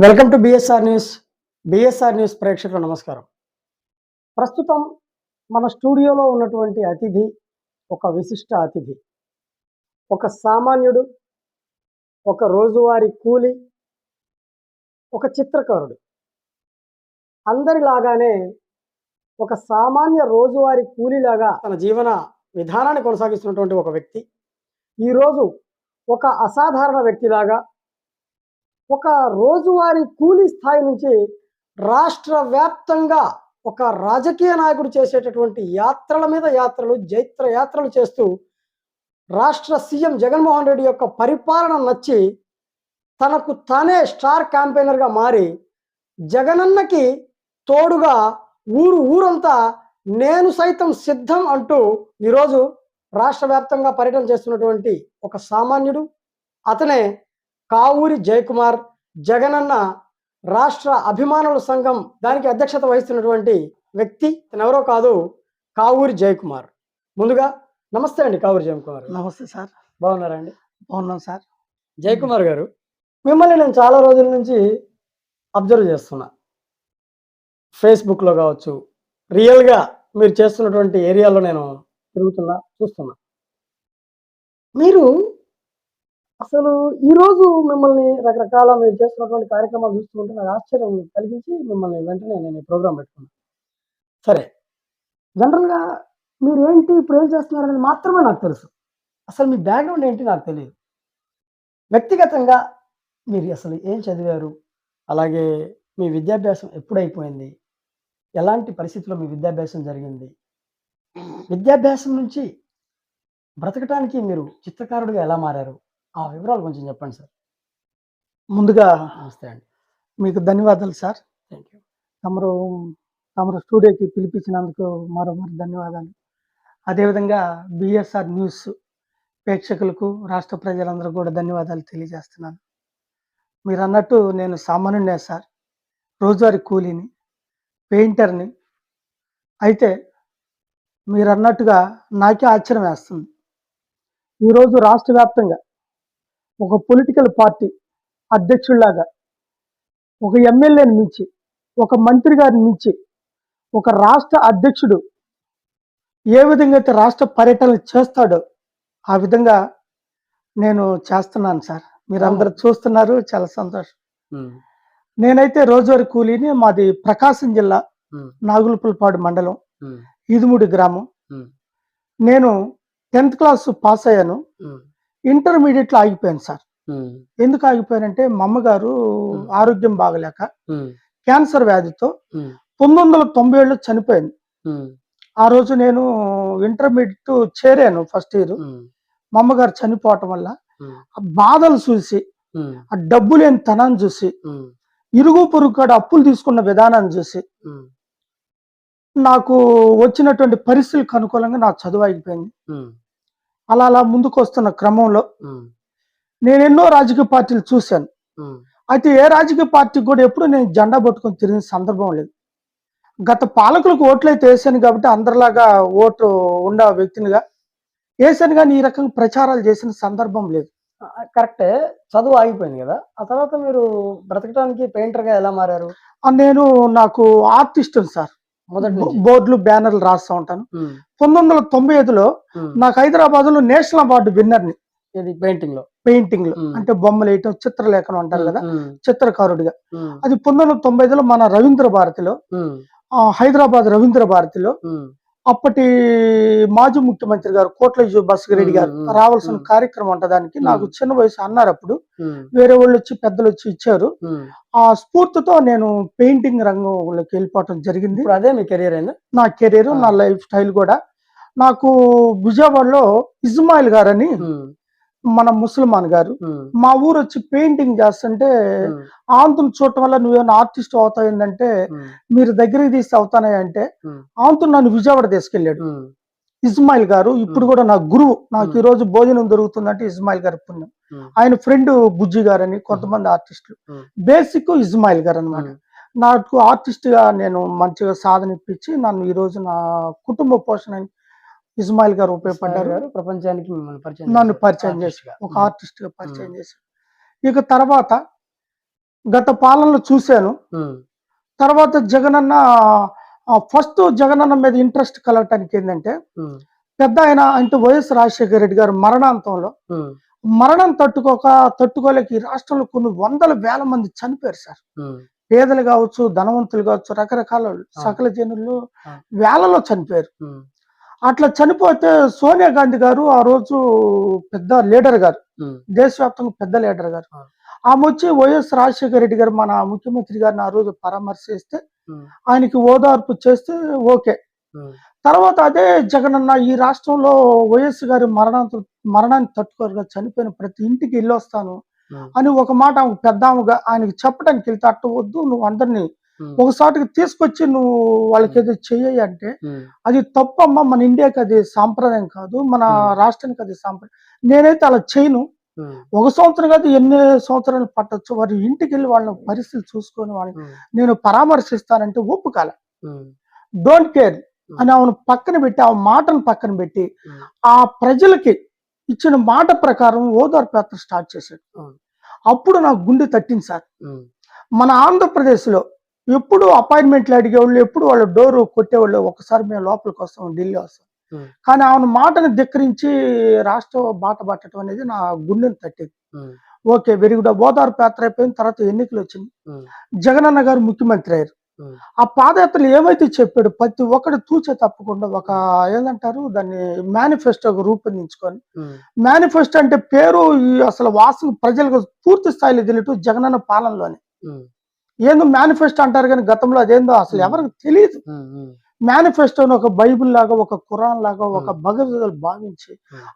Welcome to BSR news. BSR news ప్రేక్షకులకు నమస్కారం. ప్రస్తుతం మన స్టూడియోలో ఉన్నటువంటి అతిథి ఒక విశిష్ట అతిథి. ఒక సామాన్యుడు, ఒక రోజువారీ కూలి, ఒక చిత్రకారుడు. అందరిలాగానే ఒక సామాన్య రోజువారీ కూలీలాగా తన జీవన విధానాన్ని కొనసాగిస్తున్నటువంటి ఒక వ్యక్తి ఈరోజు ఒక అసాధారణ వ్యక్తిలాగా ఒక రోజువారీ కూలీ స్థాయి నుంచి రాష్ట్ర వ్యాప్తంగా ఒక రాజకీయ నాయకుడు చేసేటటువంటి యాత్రల మీద యాత్రలు, జైత్ర యాత్రలు చేస్తూ రాష్ట్ర సీఎం జగన్మోహన్ రెడ్డి యొక్క పరిపాలన నచ్చి తనకు తానే స్టార్ క్యాంపెయినర్గా మారి జగనన్నకి తోడుగా ఊరంతా నేను సైతం సిద్ధం అంటూ ఈరోజు రాష్ట్ర వ్యాప్తంగా పర్యటన చేస్తున్నటువంటి ఒక సామాన్యుడు. అతనే కావూరి జయకుమార్. జగనన్న రాష్ట్ర అభిమానుల సంఘం దానికి అధ్యక్షత వహిస్తున్నటువంటి వ్యక్తి. ఎవరో కాదు, కావూరి జయకుమార్. ముందుగా నమస్తే అండి కావూరి జయకుమార్. నమస్తే సార్. బాగున్నారా అండి? బాగున్నాం సార్. జయకుమార్ గారు, మిమ్మల్ని నేను చాలా రోజుల నుంచి అబ్జర్వ్ చేస్తున్నా. ఫేస్బుక్లో కావచ్చు, రియల్గా మీరు చేస్తున్నటువంటి ఏరియాలో నేను తిరుగుతున్నా, చూస్తున్నా. మీరు అసలు ఈరోజు మిమ్మల్ని రకరకాల మీరు చేస్తున్నటువంటి కార్యక్రమాలు చూస్తుంటే నాకు ఆశ్చర్యం కలిగించి మిమ్మల్ని వెంటనే నేను ఈ ప్రోగ్రాం పెట్టుకున్నాను. సరే, జనరల్గా మీరు ఏంటి ఇప్పుడు ఏం చేస్తున్నారనేది మాత్రమే నాకు తెలుసు. అసలు మీ బ్యాక్గ్రౌండ్ ఏంటి నాకు తెలియదు. వ్యక్తిగతంగా మీరు అసలు ఏం చదివారు, అలాగే మీ విద్యాభ్యాసం ఎప్పుడైపోయింది, ఎలాంటి పరిస్థితుల్లో మీ విద్యాభ్యాసం జరిగింది, విద్యాభ్యాసం నుంచి బ్రతకటానికి మీరు చిత్రకారుడిగా ఎలా మారారు, ఆ వివరాలు కొంచెం చెప్పండి సార్. ముందుగా నమస్తే అండి. మీకు ధన్యవాదాలు సార్. Thank you. తమరు స్టూడియోకి పిలిపించినందుకు మరో ధన్యవాదాలు. అదేవిధంగా బిఎస్ఆర్ న్యూస్ ప్రేక్షకులకు, రాష్ట్ర ప్రజలందరూ కూడా ధన్యవాదాలు తెలియజేస్తున్నాను. మీరు అన్నట్టు నేను సామాన్యుడే సార్. రోజువారీ కూలీని, పెయింటర్ని. అయితే మీరు అన్నట్టుగా నాకే ఆశ్చర్యం వేస్తుంది. ఈరోజు రాష్ట్ర వ్యాప్తంగా ఒక పొలిటికల్ పార్టీ అధ్యక్షుడిలాగా, ఒక ఎమ్మెల్యేని మించి, ఒక మంత్రి గారిని మించి, ఒక రాష్ట్ర అధ్యక్షుడు ఏ విధంగా అయితే రాష్ట్ర పర్యటనలు చేస్తాడో ఆ విధంగా నేను చేస్తున్నాను సార్. మీరు అందరూ చూస్తున్నారు, చాలా సంతోషం. నేనైతే రోజువారీ కూలీని. మాది ప్రకాశం జిల్లా నాగులపులపాడు మండలం, ఈదుమూడి గ్రామం. నేను 10th క్లాస్ పాస్ అయ్యాను. ఇంటర్మీడియట్లో ఆగిపోయాను సార్. ఎందుకు ఆగిపోయానంటే మా అమ్మగారు ఆరోగ్యం బాగలేక క్యాన్సర్ వ్యాధితో 1997లో చనిపోయింది. ఆ రోజు నేను ఇంటర్మీడియట్ చేరాను, ఫస్ట్ ఇయర్. మా అమ్మగారు చనిపోవటం వల్ల ఆ బాధలు చూసి, ఆ డబ్బు లేని తనాన్ని చూసి, ఇరుగు పొరుగు కాడ అప్పులు తీసుకున్న విధానాన్ని చూసి నాకు వచ్చినటువంటి పరిస్థితులకు అనుకూలంగా నా చదువు ఆగిపోయింది. అలా ముందుకు వస్తున్న క్రమంలో నేను ఎన్నో రాజకీయ పార్టీలు చూశాను. అయితే ఏ రాజకీయ పార్టీకి కూడా ఎప్పుడు నేను జెండా పట్టుకొని తిరిగిన సందర్భం లేదు. గత పాలకులకు ఓట్లయితే వేసాను కాబట్టి అందరిలాగా ఓటు ఉండే వ్యక్తినిగా వేసాను, కానీ ఈ రకంగా ప్రచారాలు చేసిన సందర్భం లేదు. కరెక్టే, చదువు ఆగిపోయింది కదా. ఆ తర్వాత మీరు బ్రతకడానికి పెయింటర్గా ఎలా మారారు? నాకు ఆర్టిస్ట్ సార్. మొదటి బోర్డులు, బ్యానర్లు రాస్తా ఉంటాను. 1995లో నాకు హైదరాబాద్ లో నేషనల్ అవార్డు విన్నర్ని. ఇది పెయింటింగ్ లో అంటే బొమ్మలు వేయటం, చిత్రలేఖనం అంటారు కదా, చిత్రకారుడిగా. అది 1995లో మన రవీంద్ర భారతిలో, హైదరాబాద్ రవీంద్ర భారతిలో అప్పటి మాజీ ముఖ్యమంత్రి గారు కోట్ల భాస్కర్ గారు రావాల్సిన కార్యక్రమం ఉంటదానికి నాకు చిన్న వయసు అన్నారు. అప్పుడు వేరే వాళ్ళు వచ్చి, పెద్దలు వచ్చి ఇచ్చారు. ఆ స్ఫూర్తితో నేను పెయింటింగ్ రంగంలోకి వెళ్ళిపోవటం జరిగింది. అదే మీ కెరీర్ అయింది? నా కెరీర్, నా లైఫ్ స్టైల్ కూడా. నాకు విజయవాడలో ఇస్మాయిల్ గారు అని మన ముసల్మాన్ గారు మా ఊరు వచ్చి పెయింటింగ్ చేస్తుంటే, ఆంతును చూడటం వల్ల నువ్వేమైనా ఆర్టిస్ట్ అవుతాయిందంటే మీరు దగ్గరికి తీసి అవుతానే అంటే ఆంతును నన్ను విజయవాడ తీసుకెళ్ళాడు ఇస్మాయిల్ గారు. ఇప్పుడు కూడా నా గురువు. నాకు ఈ రోజు భోజనం దొరుకుతుందంటే ఇస్మాయిల్ గారి పుణ్యం. ఆయన ఫ్రెండ్ బుజ్జి గారు అని కొంతమంది ఆర్టిస్టులు. బేసిక్ ఇస్మాయిల్ గారు అనమాట. నాకు ఆర్టిస్ట్ గా నేను మంచిగా సాధన ఇప్పించి నన్ను ఈ రోజు నా కుటుంబ పోషణ ఇస్మాయిల్ గారు ఉపయోగపడ్డారు. ప్రపంచానికి నన్ను పరిచయం చేసి ఒక ఆర్టిస్ట్ గా పరిచయం చేశారు. ఇక తర్వాత గత పాలనలో చూశాను. తర్వాత జగనన్న ఫస్ట్ జగనన్న మీద ఇంట్రెస్ట్ కలగటానికి ఏంటంటే, పెద్ద ఆయన అంటే వైఎస్ రాజశేఖర రెడ్డి గారు మరణాంతంలో మరణం తట్టుకోలేక ఈ రాష్ట్రంలో కొన్ని వందల వేల మంది చనిపోయారు సార్. పేదలు కావచ్చు, ధనవంతులు కావచ్చు, రకరకాల సకల జనులు వేలలో చనిపోయారు. అట్లా చనిపోతే సోనియా గాంధీ గారు ఆ రోజు పెద్ద లీడర్ గారు, దేశవ్యాప్తంగా పెద్ద లీడర్ గారు, ఆమె వచ్చి వైఎస్ రాజశేఖర రెడ్డి గారు మన ముఖ్యమంత్రి గారిని ఆ రోజు పరామర్శిస్తే ఆయనకి ఓదార్పు చేస్తే ఓకే. తర్వాత అదే జగనన్న ఈ రాష్ట్రంలో వైఎస్ గారి మరణాన్ని తట్టుకోరుగా చనిపోయిన ప్రతి ఇంటికి వెళ్ళొస్తాను అని ఒక మాట పెద్ద ఆయనకి చెప్పడానికి వెళ్తే, అట్ట వద్దు, నువ్వు అందరినీ ఒకసారికి తీసుకొచ్చి నువ్వు వాళ్ళకి ఏదో చెయ్యి అంటే అది తప్పమ్మా, మన ఇండియాకి అది సాంప్రదాయం కాదు, మన రాష్ట్రానికి అది సాంప్రదాయం. నేనైతే అలా చేయను. ఒక సంవత్సరం కాదు, ఎన్ని సంవత్సరాలు పట్టొచ్చు, వారి ఇంటికి వెళ్ళి వాళ్ళ పరిస్థితులు చూసుకొని వాళ్ళని నేను పరామర్శిస్తానంటే ఒప్పుకాల. డోంట్ కేర్ అని ఆమెను పక్కన పెట్టి, ఆ మాటను పక్కన పెట్టి ఆ ప్రజలకి ఇచ్చిన మాట ప్రకారం ఓదార్పు యాత్ర స్టార్ట్ చేశాడు. అప్పుడు నాకు గుండె తట్టింది సార్. మన ఆంధ్రప్రదేశ్ లో ఎప్పుడు అపాయింట్మెంట్లు అడిగేవాళ్ళు, ఎప్పుడు వాళ్ళు డోరు కొట్టేవాళ్ళు, ఒకసారి మేము లోపలికి వస్తాం, ఢిల్లీ వస్తాం. కానీ ఆమె మాటను ధిక్కరించి రాష్ట్ర బాట పట్టడం అనేది నా గుండెను తట్టింది. Okay, very good. ఓదార్పు యాత్ర అయిపోయిన తర్వాత ఎన్నికలు వచ్చింది, జగనన్న గారు ముఖ్యమంత్రి అయ్యారు. ఆ పాదయాత్రలు ఏమైతే చెప్పాడు ప్రతి ఒక్కటి తూచే తప్పకుండా ఒక ఏదంటారు దాన్ని మేనిఫెస్టోగా రూపొందించుకొని, మేనిఫెస్టో అంటే పేరు అసలు వాసన ప్రజలకు పూర్తి స్థాయిలో తెలియటు జగనన్న పాలనలోనే. ఏందో మేనిఫెస్టో అంటారు కానీ గతంలో అదేందో అసలు ఎవరికి తెలియదు. మేనిఫెస్టోని ఒక బైబిల్ లాగా, ఒక ఖురాన్ లాగా, ఒక భగవద్గీతలు భావించి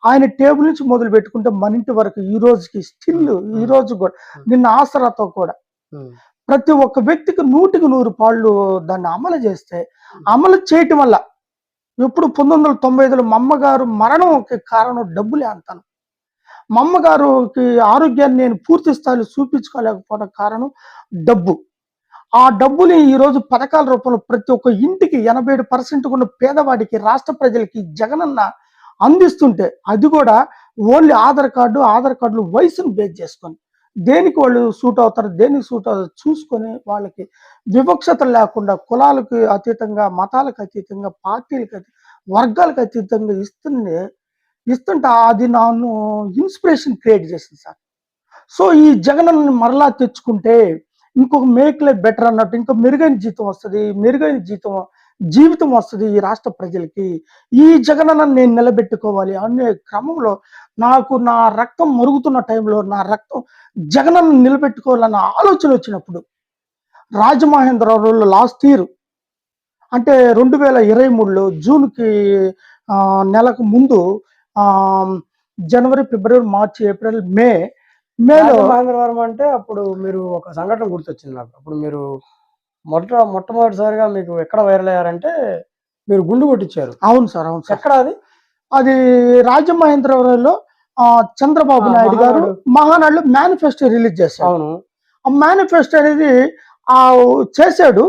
ఆయన టేబుల్ నుంచి మొదలు పెట్టుకుంటే మన ఇంటి వరకు ఈ రోజుకి స్టిల్, ఈ రోజు కూడా నిన్న ఆసరాతో కూడా ప్రతి ఒక్క వ్యక్తికి 100కి 100 పాళ్ళు దాన్ని అమలు చేస్తే, అమలు చేయటం వల్ల ఇప్పుడు 1995లో మా అమ్మగారు మరణంకి కారణం డబ్బులే అంటాను. మా అమ్మగారికి ఆరోగ్యాన్ని నేను పూర్తి స్థాయిలో చూపించుకోలేకపోవడం కారణం డబ్బు. ఆ డబ్బుని ఈ రోజు పథకాల రూపంలో ప్రతి ఒక్క ఇంటికి 87% ఉన్న పేదవాడికి, రాష్ట్ర ప్రజలకి జగనన్న అందిస్తుంటే, అది కూడా ఓన్లీ ఆధార్ కార్డులు వయసును బేస్ చేసుకొని దేనికి వాళ్ళు సూట్ అవుతారు, దేనికి సూట్ అవుతారు చూసుకొని వాళ్ళకి వివక్షత లేకుండా, కులాలకు అతీతంగా, మతాలకు అతీతంగా, పార్టీలకు వర్గాలకు అతీతంగా ఇస్తుంటే అది నన్ను ఇన్స్పిరేషన్ క్రియేట్ చేసింది సార్. సో ఈ జగనన్నని మరలా తెచ్చుకుంటే ఇంకొక మేక్ లైఫ్ బెటర్ అన్నట్టు, ఇంకా మెరుగైన జీతం వస్తుంది, మెరుగైన జీవితం వస్తుంది ఈ రాష్ట్ర ప్రజలకి. ఈ జగనన్న నేను నిలబెట్టుకోవాలి అనే క్రమంలో నాకు నా రక్తం మరుగుతున్న టైంలో నా రక్తం జగనన్న నిలబెట్టుకోవాలన్న ఆలోచన వచ్చినప్పుడు రాజమహేంద్రవరంలో లాస్ట్ ఇయర్ అంటే 2023లో జూన్కి నెలకు ముందు జనవరి, ఫిబ్రవరి, మార్చి, ఏప్రిల్, మేలో మహేంద్రవరం అంటే అప్పుడు మీరు ఒక సంఘటన గుర్తొచ్చింది నాకు. అప్పుడు మీరు మొట్టమొదటిసారిగా మీకు ఎక్కడ వైరల్ అయ్యారంటే మీరు గుండు కొట్టించారు. అవును సార్, అవును సార్. ఎక్కడ అది? అది రాజమహేంద్రవరంలో చంద్రబాబు నాయుడు గారు మహానాడులో మేనిఫెస్టో రిలీజ్ చేశారు. అవును. ఆ మేనిఫెస్టో అనేది చేశాడు.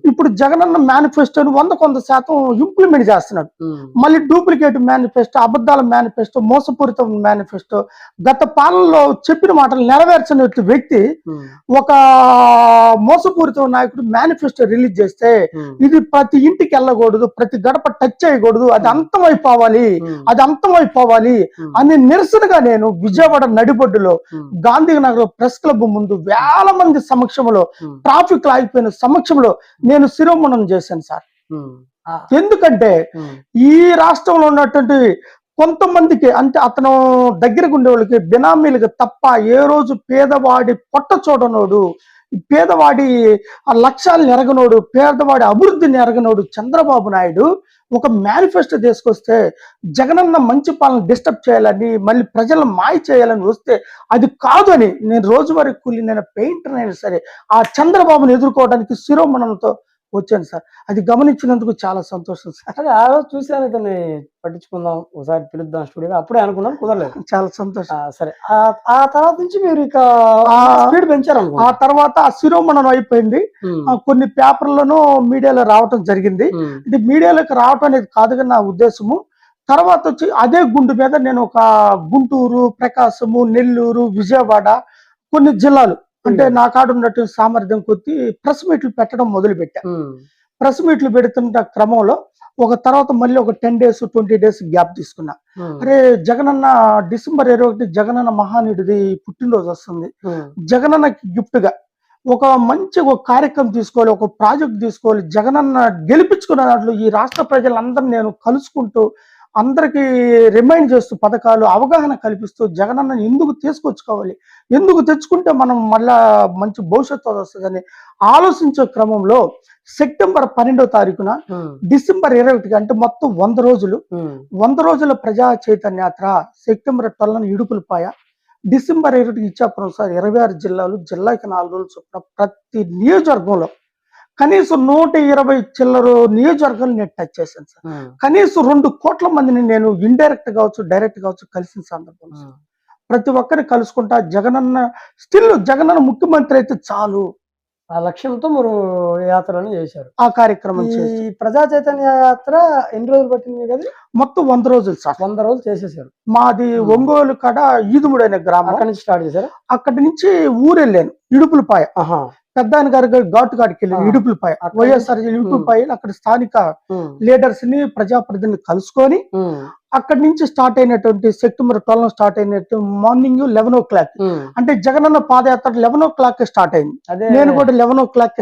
ఇప్పుడు జగనన్న మేనిఫెస్టోని 100% ఇంప్లిమెంట్ చేస్తున్నాడు. మళ్ళీ డూప్లికేట్ మేనిఫెస్టో, అబద్ధాల మేనిఫెస్టో, మోసపూరిత మేనిఫెస్టో, గత పాలనలో చెప్పిన మాటలు నెరవేర్చని వ్యక్తి ఒక మోసపూరిత నాయకుడు మేనిఫెస్టో రిలీజ్ చేస్తే ఇది ప్రతి ఇంటికి వెళ్ళకూడదు, ప్రతి గడప టచ్ చేయకూడదు, అది అంతమైపోవాలి అని నిరసనగా నేను విజయవాడ నడిబొడ్డులో గాంధీనగర్ ప్రెస్ క్లబ్ ముందు వేల మంది సమక్షంలో ట్రాఫిక్ ఆగిపోయిన సమక్షంలో నేను శిరోమణం చేశాను సార్. ఎందుకంటే ఈ రాష్ట్రంలో ఉన్నటువంటి కొంతమందికి అంటే అతను దగ్గరకు ఉండే వాళ్ళకి బినామీలకు తప్ప ఏ రోజు పేదవాడి పొట్ట చూడనోడు, పేదవాడి లక్ష్యాలను ఎరగనోడు, పేదవాడి అభివృద్ధిని ఎరగనోడు చంద్రబాబు నాయుడు ఒక మేనిఫెస్టో తీసుకొస్తే జగనన్న మంచి పాలన డిస్టర్బ్ చేయాలని, మళ్ళీ ప్రజలను మాయ చేయాలని వస్తే అది కాదు అని నేను రోజువారీ కూలి, నేను పెయింటర్ అయినా సరే ఆ చంద్రబాబుని ఎదుర్కోవడానికి శిరోమణంతో వచ్చాను సార్. అది గమనించినందుకు చాలా సంతోషం సార్. అదే ఆ రోజు చూసాను, ఇతన్ని పట్టించుకుందాం, ఒకసారి పిలుద్దాం స్టూడియోగా, అప్పుడే అనుకున్నాం, కుదరలేదు. చాలా సంతోషం. సరే, ఆ తర్వాత నుంచి మీరు ఇక స్పీడ్ పెంచారు. ఆ తర్వాత ఆ శిరోమణం అయిపోయింది. కొన్ని పేపర్లను మీడియాలో రావటం జరిగింది. ఇది మీడియాలోకి రావటం అనేది కాదుగా నా ఉద్దేశము. తర్వాత వచ్చి అదే గుండు మీద నేను ఒక గుంటూరు, ప్రకాశము, నెల్లూరు, విజయవాడ కొన్ని జిల్లాలు అంటే నా కాడ ఉన్నట్టు సామర్థ్యం కొద్దీ ప్రెస్ మీట్లు పెట్టడం మొదలు పెట్టా. ప్రెస్ మీట్లు పెడుతున్న క్రమంలో ఒక తర్వాత మళ్ళీ ఒక 10 days 20 days గ్యాప్ తీసుకున్నా. అరే జగనన్న డిసెంబర్ 21 జగనన్న మహానీయుడిది పుట్టినరోజు వస్తుంది. జగనన్నకి గిఫ్ట్ గా ఒక మంచి ఒక కార్యక్రమం తీసుకోవాలి, ఒక ప్రాజెక్ట్ తీసుకోవాలి, జగనన్న గెలిపించుకున్న దాంట్లో ఈ రాష్ట్ర ప్రజలందరూ నేను కలుసుకుంటూ అందరికీ రిమైండ్ చేస్తూ పథకాలు అవగాహన కల్పిస్తూ జగనన్నని ఎందుకు తీసుకొచ్చుకోవాలి, ఎందుకు తెచ్చుకుంటే మనం మళ్ళా మంచి భవిష్యత్తు వస్తుందని ఆలోచించే క్రమంలో సెప్టెంబర్ 12వ తారీఖున డిసెంబర్ 21 అంటే మొత్తం 100 రోజుల ప్రజా చైతన్య యాత్ర September 12 Idupulapaya, December 21 Ichchapuram sir 26 జిల్లాలు, జిల్లాకి 4 రోజులు చొప్పున ప్రతి నియోజకవర్గంలో కనీసం 120 చిల్లర నియోజకవర్గాలు నేను టచ్ చేశాను సార్. కనీసం 2 కోట్ల మందిని నేను ఇండైరెక్ట్ కావచ్చు డైరెక్ట్ కావచ్చు కలిసిన సందర్భం. ప్రతి ఒక్కరిని కలుసుకుంటా జగనన్న జగనన్న ముఖ్యమంత్రి అయితే చాలు ఆ లక్ష్యంతో మీరు యాత్రను చేశారు. ఆ కార్యక్రమం ఈ ప్రజా చైతన్య యాత్ర ఎన్ని రోజులు పట్టింది కదా? మొత్తం 100 రోజులు సార్. 100 రోజులు చేసేసారు. మాది ఒంగోలు కాడ ఈదుముడు అనే గ్రామం. అక్కడి నుంచి స్టార్ట్ చేశారు. అక్కడి నుంచి ఊరు వెళ్ళాను ఇడుపులపాయ. పెద్దాయన గారి ఘాటు కాడికి వెళ్ళాను ఇడుపులపాయ, వైఎస్ఆర్ ఇడుపులపాయ. అక్కడ స్థానిక లీడర్స్ ని ప్రజాప్రతినిధులు కలుసుకొని అక్కడి నుంచి స్టార్ట్ అయినటువంటి సెప్టెంబర్ 12 స్టార్ట్ అయినట్టు మార్నింగ్ 11 o'clock అంటే జగనన్న పాదయాత్ర 11 o'clock స్టార్ట్ అయింది. నేను కూడా 11 o'clock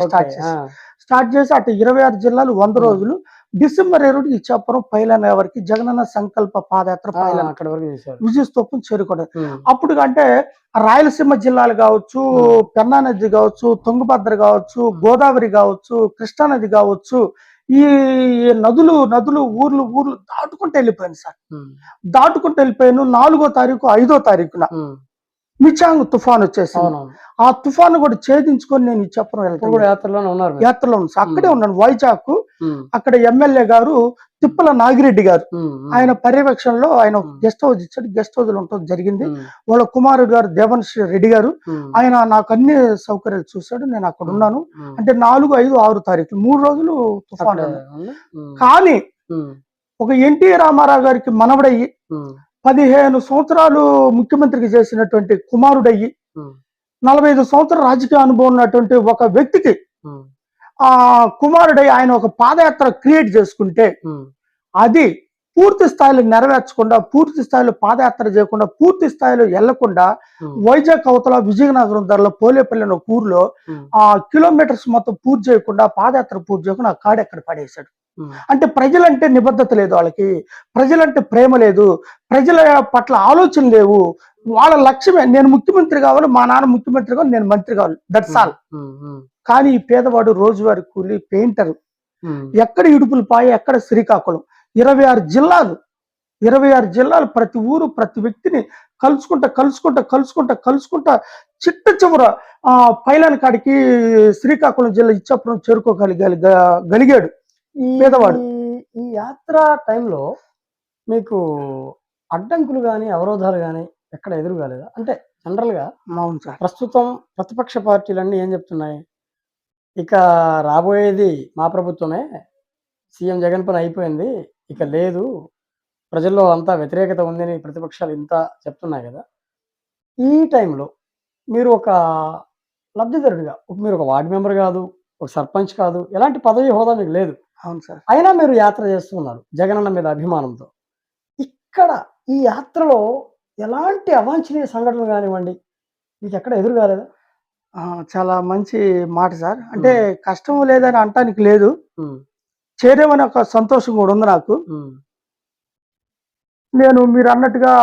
స్టార్ట్ చేసి అటు 26 జిల్లాలు 100 రోజులు. డిసెంబర్ 20 ఇచ్చాపురం పైలాన్ వరకు జగనన్న సంకల్ప పాదయాత్ర పైలాన్ అక్కడ వరకు విజయస్తూపం చేరుకోవడం. అప్పుడు అంటే రాయలసీమ జిల్లాలు కావచ్చు, పెన్నా నది కావచ్చు, తుంగభద్ర కావచ్చు, గోదావరి కావచ్చు, కృష్ణా నది కావచ్చు, ఈ నదులు ఊర్లు దాటుకుంటూ వెళ్ళిపోయాను సార్. దాటుకుంటూ వెళ్ళిపోయాను. 4వ తారీఖు 5వ తారీఖున మిచాంగ్ తుఫాన్ వచ్చేసి ఆ తుఫాను కూడా ఛేదించుకొని నేను ఇచ్చాపురం వెళ్తాను. యాత్రలో అక్కడే ఉన్నాను వైజాగ్. అక్కడ ఎమ్మెల్యే గారు తిప్పల నాగిరెడ్డి గారు ఆయన పర్యవేక్షణలో ఆయన గెస్ట్ హౌస్ ఇచ్చాడు. గెస్ట్ హౌస్ లో ఉంటుంది జరిగింది. వాళ్ళ కుమారుడు గారు దేవన్శ్రీ రెడ్డి గారు ఆయన నాకు అన్ని సౌకర్యాలు చూశాడు. నేను అక్కడ ఉన్నాను. అంటే 4, 5, 6 తారీఖులు 3 రోజులు తుఫాన్. కానీ ఒక ఎన్టీ రామారావు గారికి మనవడయ్యి 15 సంవత్సరాలు ముఖ్యమంత్రికి చేసినటువంటి కుమారుడయ్యి 45 సంవత్సరాల రాజకీయ అనుభవం ఉన్నటువంటి ఒక వ్యక్తికి ఆ కుమారుడై ఆయన ఒక పాదయాత్ర క్రియేట్ చేసుకుంటే అది పూర్తి స్థాయిలో నెరవేర్చకుండా, పూర్తి స్థాయిలో పాదయాత్ర చేయకుండా, పూర్తి స్థాయిలో వెళ్లకుండా వైజాగ్ అవతల విజయనగరం ధరలో పోలేపల్లి అనే ఊర్లో ఆ కిలోమీటర్స్ మొత్తం పూర్తి చేయకుండా, పాదయాత్ర పూర్తి చేయకుండా ఆ కాడు ఎక్కడ పడేశాడు. అంటే ప్రజలంటే నిబద్ధత లేదు వాళ్ళకి, ప్రజలంటే ప్రేమ లేదు, ప్రజల పట్ల ఆలోచన లేవు. వాళ్ళ లక్ష్యమే నేను ముఖ్యమంత్రి కావాలి, మా నాన్న ముఖ్యమంత్రి కావాలి, నేను మంత్రి కావాలి, దట్స్ ఆల్. కానీ ఈ పేదవాడు రోజువారీ కూలి పెయింటర్ ఎక్కడ ఇడుపులపాయ, ఎక్కడ శ్రీకాకుళం 26 జిల్లాలు ప్రతి ఊరు ప్రతి వ్యక్తిని కలుసుకుంటా చిట్ట చివర పైలాన్ కాడికి శ్రీకాకుళం జిల్లా ఇచ్చాపురం చేరుకోగలిగాడు పేదవాడు. ఈ యాత్ర టైంలో మీకు అడ్డంకులు కానీ అవరోధాలు కానీ ఎక్కడ ఎదురు కాలేదా? అంటే జనరల్ గా అవును సార్, ప్రస్తుతం ప్రతిపక్ష పార్టీలన్నీ ఏం చెప్తున్నాయి, ఇక రాబోయేది మా ప్రభుత్వమే, సీఎం జగన్ పని అయిపోయింది, ఇక లేదు, ప్రజల్లో అంతా వ్యతిరేకత ఉందని ప్రతిపక్షాలు ఇంత చెప్తున్నాయి కదా. ఈ టైంలో మీరు ఒక లబ్ధిదారుడిగా, మీరు ఒక వార్డు మెంబర్ కాదు, ఒక సర్పంచ్ కాదు, ఎలాంటి పదవి హోదా మీకు లేదు. అవును సార్. అయినా మీరు యాత్ర చేస్తున్నారు జగనన్న మీద అభిమానంతో. ఇక్కడ ఈ యాత్రలో ఎలాంటి అవాంఛనీయ సంఘటనలు కానివ్వండి మీకు ఎక్కడ ఎదురు కాలేదా? చాలా మంచి మాట సార్. అంటే కష్టం లేదని అంటానికి లేదు, చేరేమని ఒక సంతోషం కూడా ఉంది నాకు. నేను మీరు అన్నట్టుగా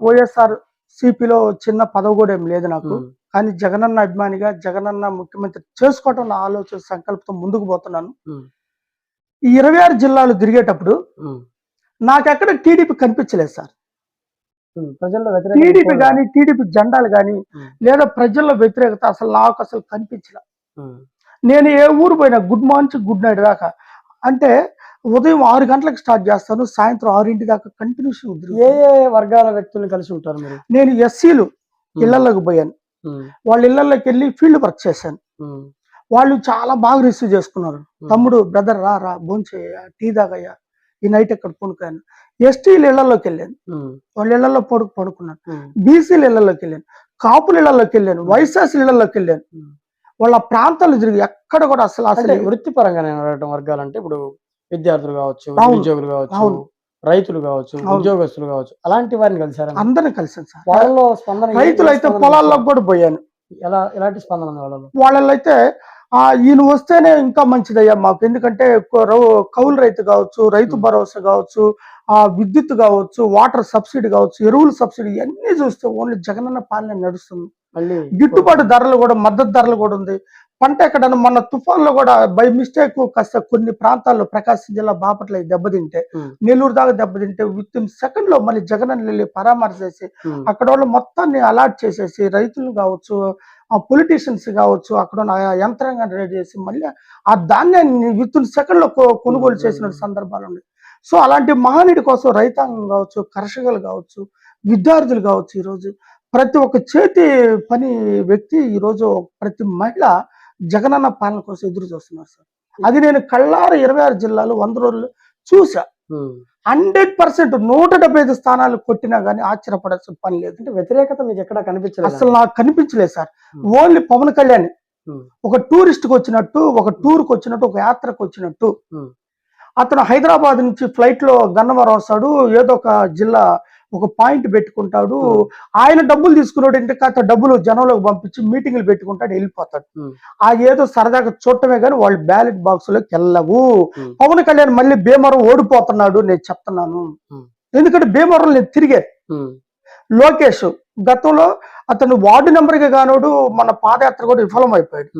వైఎస్ఆర్ సిపిలో చిన్న పదవి కూడా ఏం లేదు నాకు. కానీ జగనన్న అభిమానిగా, జగనన్న ముఖ్యమంత్రి చేసుకోవటం నా ఆలోచన సంకల్పంతో ముందుకు పోతున్నాను. ఈ 26 జిల్లాలు తిరిగేటప్పుడు నాకెక్కడ టీడీపీ కనిపించలేదు సార్. ప్రజల్లో టీడీపీ కానీ, టీడీపీ జెండాలు కానీ, లేదా ప్రజల్లో వ్యతిరేకత నాకు అసలు కనిపించలే. నేను ఏ ఊరు పోయినా గుడ్ మార్నింగ్ గుడ్ నైట్ దాకా, అంటే ఉదయం 6 గంటలకు స్టార్ట్ చేస్తాను, సాయంత్రం 6 దాకా కంటిన్యూషన్. ఏ వర్గాల వ్యక్తులను కలిసి ఉంటారు మీరు? నేను ఎస్సీలు ఇళ్లలోకి పోయాను, వాళ్ళ ఇళ్లలోకి వెళ్ళి ఫీల్డ్ వర్క్ చేశాను. వాళ్ళు చాలా బాగా రిసీవ్ చేసుకున్నారు. తమ్ముడు, బ్రదర్ రా భోంచేయ, టీ తాగయ్యా, ఈ నైట్ ఎక్కడ పడుకోను. ఎస్టీల ఇళ్లలోకి వెళ్ళాను, వాళ్ళ ఇళ్లలో పడుకున్నాను. బీసీల ఇళ్లలోకి వెళ్ళాను. కాపుల ఇళ్లలోకి వెళ్ళాను, వైశ్యాసుల ఇళ్లలోకి వెళ్ళాను, వాళ్ళ ప్రాంతాలు తిరిగి ఎక్కడ కూడా అసలు అంటే వృత్తిపరంగా నేను అడగటం వర్గాలంటే ఇప్పుడు విద్యార్థులు కావచ్చు, అవును. నిరుద్యోగులు కావచ్చు, అవును. రైతులు కావచ్చు, అవును. ఉద్యోగస్తులు కావచ్చు, అలాంటి వారిని కలిసారా మీరు? అందరిని కలిసాను సార్. వాళ్ళలో స్పందన రైతులు అయితే స్పందన పొలాల్లోకి చూసారు? కూడా పోయాను. ఎలాంటి స్పందన ఉంది వాళ్ళలో? వాళ్ళలో అయితే ఈయన వస్తేనే ఇంకా మంచిదయ్యా మాకు, ఎందుకంటే కౌలు రైతు కావచ్చు, రైతు భరోసా కావచ్చు, విద్యుత్ కావచ్చు, వాటర్ సబ్సిడీ కావచ్చు, ఎరువుల సబ్సిడీ ఇవన్నీ చూస్తే ఓన్లీ జగనన్న పాలన నడుస్తుంది. మళ్ళీ గిట్టుబాటు ధరలు కూడా, మద్దతు ధరలు కూడా ఉంది. పంట ఎక్కడన్నా మొన్న తుఫాన్లో కూడా బై మిస్టేక్ కాస్త కొన్ని ప్రాంతాల్లో ప్రకాశం జిల్లా బాపట్ల దెబ్బతింటే, నెల్లూరు దాకా దెబ్బతింటే విత్ ఇన్ సెకండ్ లో మళ్ళీ జగన్ వెళ్ళి పరామర్శ చేసి అక్కడ వాళ్ళు మొత్తాన్ని అలాట్ చేసేసి రైతులు కావచ్చు, పొలిటీషియన్స్ కావచ్చు, అక్కడ ఉన్న యంత్రాంగాన్ని రెడీ చేసి మళ్ళీ ఆ ధాన్యాన్ని విత్ ఇన్ సెకండ్ లో కొనుగోలు చేసిన సందర్భాలు ఉన్నాయి. సో అలాంటి మహానీయుడి కోసం రైతాంగం కావచ్చు, కర్షకులు కావచ్చు, విద్యార్థులు కావచ్చు, ఈరోజు ప్రతి ఒక్క చేతి పని వ్యక్తి ఈరోజు ప్రతి మహిళ జగనన్న పాలన కోసం ఎదురు చూస్తున్నారు సార్. అది నేను కళ్ళార 26 జిల్లాలు 100 రోజులు చూసా. 100% 175 స్థానాలు కొట్టినా గానీ ఆశ్చర్యపడాల్సిన పని లేదు. అంటే వ్యతిరేకత మీకు ఎక్కడ కనిపించలేదు? అసలు నాకు కనిపించలేదు సార్. ఓన్లీ పవన్ కళ్యాణ్ ఒక టూరిస్ట్ కి వచ్చినట్టు, ఒక టూర్ కి వచ్చినట్టు, ఒక యాత్రకు వచ్చినట్టు అతను హైదరాబాద్ నుంచి ఫ్లైట్ లో గన్నవరం వస్తాడు, ఏదో ఒక జిల్లా ఒక పాయింట్ పెట్టుకుంటాడు, ఆయన డబ్బులు తీసుకున్నాడు, ఇంటికి అతను డబ్బులు జనంలోకి పంపించి మీటింగ్లు పెట్టుకుంటాడు, వెళ్ళిపోతాడు. ఏదో సరదాగా చూడటమే కానీ వాళ్ళు బ్యాలెట్ బాక్స్ లోకి వెళ్ళవు. పవన్ కళ్యాణ్ మళ్ళీ భీమవరం ఓడిపోతున్నాడు నేను చెప్తున్నాను, ఎందుకంటే భీమవరం నేను తిరిగే. లోకేష్ గతంలో అతను వార్డు నెంబర్ గా కానోడు, మన పాదయాత్ర కూడా విఫలం అయిపోయాడు.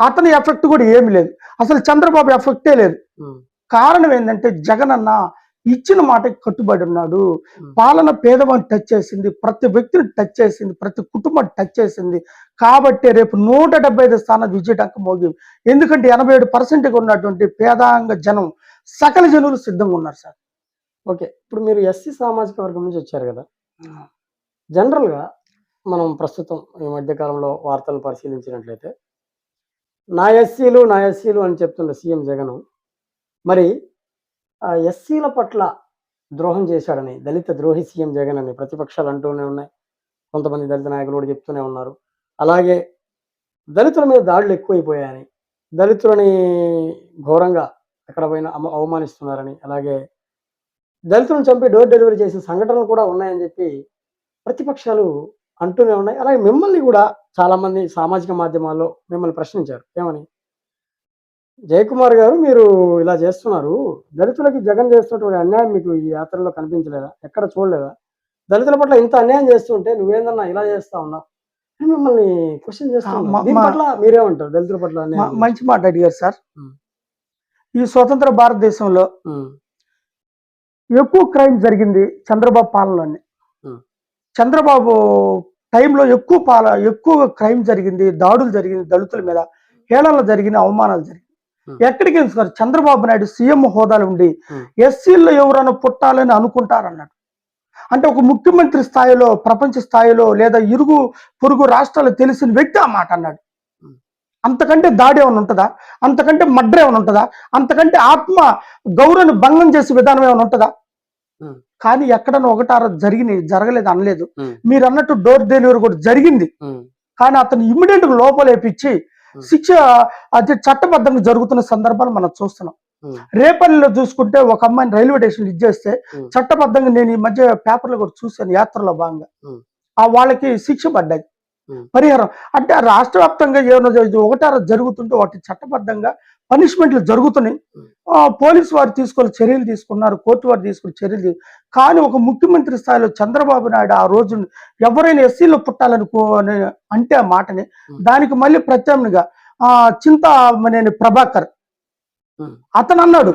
అతని ఎఫెక్ట్ కూడా ఏమి లేదు, అసలు చంద్రబాబు ఎఫెక్టే లేదు. కారణం ఏంటంటే జగన్ అన్న ఇచ్చిన మాటకి కట్టుబడి ఉన్నాడు. పాలన పేదవాడిని టచ్ చేసింది, ప్రతి వ్యక్తిని టచ్ చేసింది, ప్రతి కుటుంబాన్ని టచ్ చేసింది. కాబట్టి రేపు 175 స్థానాలు విజయడానికి మోగింది. ఎందుకంటే 87% ఉన్నటువంటి పేదాంగ జనం, సకల జనులు సిద్ధంగా ఉన్నారు సార్. ఓకే, ఇప్పుడు మీరు ఎస్సీ సామాజిక వర్గం నుంచి వచ్చారు కదా, జనరల్ గా మనం ప్రస్తుతం ఈ మధ్య కాలంలో వార్తలు పరిశీలించినట్లయితే నా ఎస్సీలు అని చెప్తున్న సీఎం జగన్ మరి ఎస్సీల పట్ల ద్రోహం చేశాడని, దళిత ద్రోహి సీఎం జగన్ అని ప్రతిపక్షాలు అంటూనే ఉన్నాయి, కొంతమంది దళిత నాయకులు కూడా చెప్తూనే ఉన్నారు. అలాగే దళితుల మీద దాడులు ఎక్కువైపోయాయని, దళితులని ఘోరంగా ఎక్కడ పోయినా అవమానిస్తున్నారని, అలాగే దళితులను చంపి డోర్ డెలివరీ చేసిన సంఘటనలు కూడా ఉన్నాయని చెప్పి ప్రతిపక్షాలు అంటూనే ఉన్నాయి. అలాగే మిమ్మల్ని కూడా చాలామంది సామాజిక మాధ్యమాల్లో మిమ్మల్ని ప్రశ్నించారు, ఏమని, జయకుమార్ గారు మీరు ఇలా చేస్తున్నారు, దళితులకి జగన్ చేస్తున్నటువంటి అన్యాయం మీకు ఈ యాత్రలో కనిపించలేదా, ఎక్కడ చూడలేదా, దళితుల పట్ల ఇంత అన్యాయం చేస్తుంటే నువ్వేందన్నా ఇలా చేస్తా ఉన్నావు మిమ్మల్ని క్వశ్చన్ చేస్తున్నారు. దీని పట్ల మీరేమంటారు? దళితుల పట్ల అన్యాయం. మంచి మాట అడిగారు సార్. ఈ స్వతంత్ర భారతదేశంలో ఎక్కువ క్రైమ్ జరిగింది చంద్రబాబు పాలనలోనే. చంద్రబాబు టైంలో ఎక్కువ క్రైమ్ జరిగింది, దాడులు జరిగింది, దళితుల మీద హేళనలు జరిగిన, అవమానాలు జరిగింది. ఎక్కడికి సార్ చంద్రబాబు నాయుడు సీఎం హోదాలు ఉండి ఎస్సీల్లో ఎవరైనా పుట్టాలని అనుకుంటారన్నాడు. అంటే ఒక ముఖ్యమంత్రి స్థాయిలో, ప్రపంచ స్థాయిలో లేదా ఇరుగు పొరుగు రాష్ట్రాలు తెలిసిన వ్యక్తి ఆ మాట అన్నాడు. అంతకంటే దాడి ఏమైనా ఉంటుందా? అంతకంటే మర్డర్ ఏమైనా ఉంటుందా? అంతకంటే ఆత్మ గౌరవాన్ని భంగం చేసే విధానం ఏమైనా ఉంటుందా? కానీ ఎక్కడన్నా ఒకటారో జరగలేదు అనలేదు. మీరు అన్నట్టు డోర్ డెలివరీ కూడా జరిగింది, కానీ అతను ఇమ్మీడియట్ లోపలేపించి శిక్ష అది చట్టబద్ధంగా జరుగుతున్న సందర్భాలు మనం చూస్తున్నాం. రేపల్లిలో చూసుకుంటే ఒక అమ్మాయిని రైల్వే స్టేషన్ ఇచ్చేస్తే చట్టబద్ధంగా, నేను ఈ మధ్య పేపర్లో కూడా చూశాను, యాత్రలో భాగంగా వాళ్ళకి శిక్ష పడ్డాయి, పరిహారం. అంటే రాష్ట్ర వ్యాప్తంగా ఏమైనా ఒకటారో జరుగుతుంటే వాటి చట్టబద్ధంగా పనిష్మెంట్లు జరుగుతున్నాయి. పోలీసు వారు చర్యలు తీసుకున్నారు, కోర్టు వారు తీసుకుని చర్యలు. కానీ ఒక ముఖ్యమంత్రి స్థాయిలో చంద్రబాబు నాయుడు ఆ రోజు ఎవరైనా ఎస్సీలో పుట్టాలనుకోని అంటే ఆ మాటని, దానికి మళ్ళీ ప్రత్యామ్నాయంగా చింతమనేని ప్రభాకర్ అతను అన్నాడు,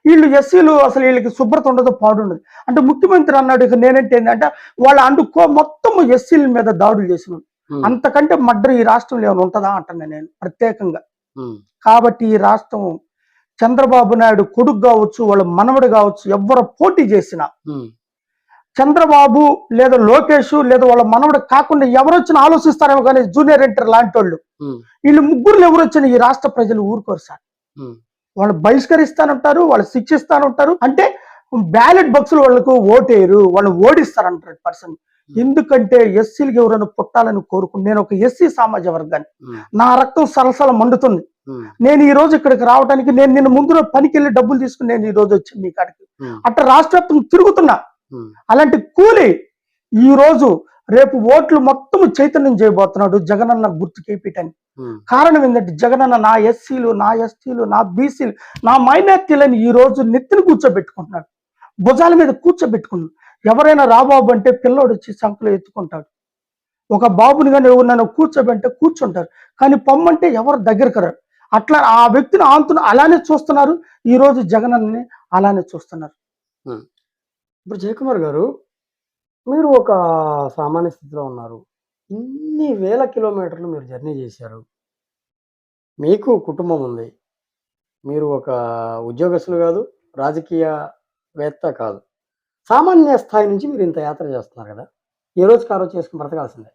వీళ్ళు ఎస్సీలు అసలు వీళ్ళకి శుభ్రత ఉండదు, పాడు ఉండదు. అంటే ముఖ్యమంత్రి అన్నాడు, ఇక నేనంటే ఏంటంటే వాళ్ళ మొత్తం ఎస్సీల మీద దాడులు చేసినాడు. అంతకంటే మర్డర్ ఈ రాష్ట్రంలో ఏమైనా ఉంటుందా అంటున్నా నేను ప్రత్యేకంగా. కాబట్టి ఈ రాష్ట్రం చంద్రబాబు నాయుడు కొడుకు కావచ్చు, వాళ్ళ మనవడు కావచ్చు, ఎవరు పోటీ చేసినా చంద్రబాబు లేదా లోకేష్ లేదా వాళ్ళ మనవడు కాకుండా ఎవరు వచ్చినా ఆలోచిస్తారేమో, కానీ జూనియర్ ఎన్టీఆర్ లాంటి వీళ్ళు ముగ్గురు ఎవరు వచ్చినా ఈ రాష్ట్ర ప్రజలు ఊరుకోరు సార్. వాళ్ళు బహిష్కరిస్తానంటారు, వాళ్ళు శిక్షిస్తానంటారు. అంటే బ్యాలెట్ బాక్సులు వాళ్ళకు ఓటేయరు, వాళ్ళు ఓడిస్తారు 100%. ఎందుకంటే ఎస్సీలకు ఎవరైనా పుట్టాలని కోరుకుని నేను ఒక ఎస్సీ సమాజ వర్గాన్ని, నా రక్తం సలసల మండుతుంది. నేను ఈ రోజు ఇక్కడికి రావడానికి నేను నిన్న ముందు రోజు పనికి వెళ్ళి డబ్బులు తీసుకుని నేను ఈ రోజు వచ్చాను మీ కాడికి. అట్లా రాష్ట్ర వ్యాప్తంగా తిరుగుతున్నా. అలాంటి కూలి ఈ రోజు రేపు ఓట్లు మొత్తం చైతన్యం చేయబోతున్నాడు జగనన్న గుర్తు కేపీటని. కారణం ఏంటంటే జగనన్న నా ఎస్సీలు, నా ఎస్టీలు, నా బీసీలు, నా మైనార్టీలని ఈ రోజు నెత్తిని కూర్చోబెట్టుకుంటున్నాడు, భుజాల మీద కూర్చోబెట్టుకున్నాడు. ఎవరైనా రాబాబు అంటే పిల్లోడు వచ్చి సంకలో ఎత్తుకుంటాడు. ఒక బాబుని కానీ ఎవరినైనా కూర్చోబెంటే కూర్చుంటారు, కానీ పొమ్మంటే ఎవరు దగ్గరికి రారు. అట్లా ఆ వ్యక్తిని ఆంతును అలానే చూస్తున్నారు. ఈ రోజు జగనన్నని అలానే చూస్తున్నారు. ఇప్పుడు జయకుమార్ గారు, మీరు ఒక సామాన్య స్థితిలో ఉన్నారు. ఇన్ని వేల కిలోమీటర్లు మీరు జర్నీ చేశారు. మీకు కుటుంబం ఉంది. మీరు ఒక ఉద్యోగస్తులు కాదు, రాజకీయవేత్త కాదు. సామాన్య స్థాయి నుంచి మీరు ఇంత యాత్ర చేస్తున్నారు కదా, ఏ రోజుకి ఆ రోజు చేసుకుని బ్రతకాల్సిందే.